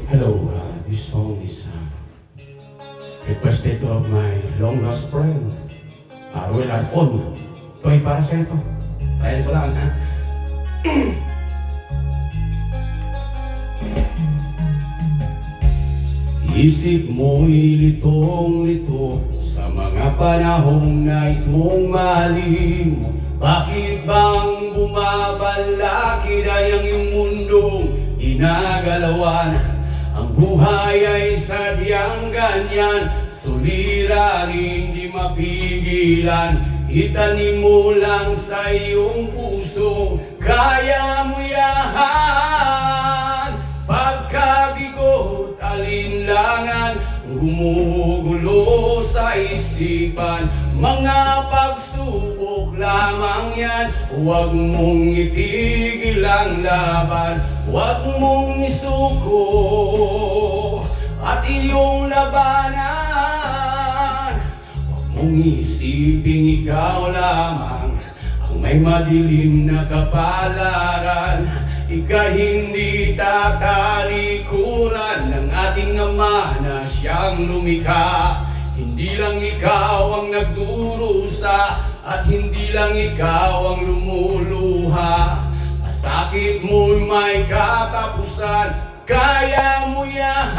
Hello, this song is requested of my long lost friend, Ruel Arpon. Ito ay para sa ito. Trial ko lang, ha? Isip mo'y litong-lito sa mga panahong nais mong malimot. Bakit bang bumabalakid ay ang iyong mundong ginagalawan? Ang buhay ay sadyang ganyan, suliranin di mapigilan. Itanim mo lang sa iyong puso, kaya mo yan. Pagkabigot, alinlangan, gumugulo sa isipan. Mga pagsubok lamang yan, huwag mong itigil ang laban. Huwag mong isuko at iyong labanan. Huwag mong isiping ikaw lamang ang may madilim na kapalaran. Ika hindi tatalikuran ng ating Ama na siyang lumikha. Hindi lang ikaw ang nagdurusa at hindi lang ikaw ang lumuluha. Sakit mo'y may katapusan, kaya mo yan.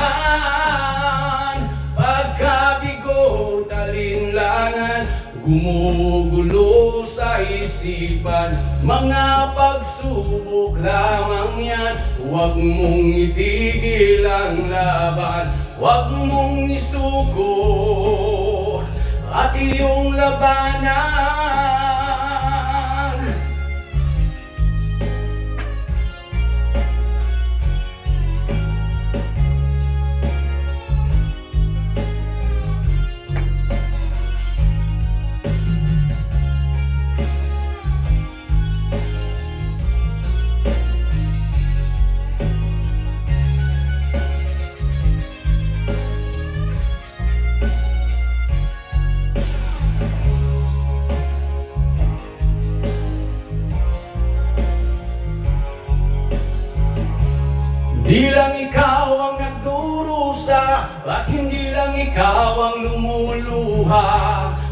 Pagkabigot, alinlangan, gumugulo sa isipan. Mga pagsubok lamang yan, huwag mong itigil ang laban. Huwag mong isuko at iyong labanan. Hindi lang ikaw ang nagdurusa at hindi lang ikaw ang lumuluha.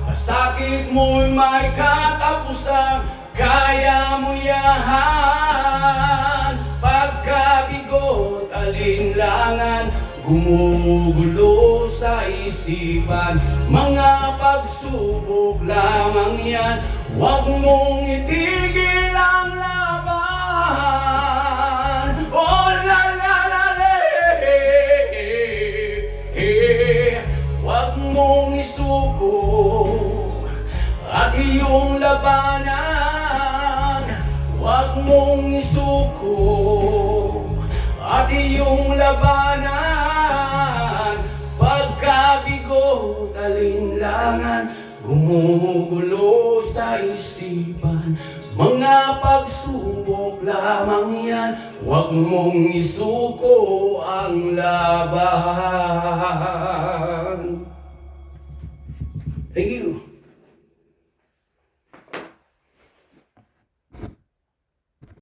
Masakit mo'y may katapusan, kaya mo yan. Pagkabigot, alinlangan, gumugulo sa isipan. Mga pagsubok lamang yan, huwag mong itigil ang laban. Oh la la la la, huwag mong isuko at iyong labanan. Huwag mong isuko at iyong labanan. Pagkabigot, alinlangan, gumugulo sa isipan. Mga pagsubok lamang yan, huwag mong isuko ang laban.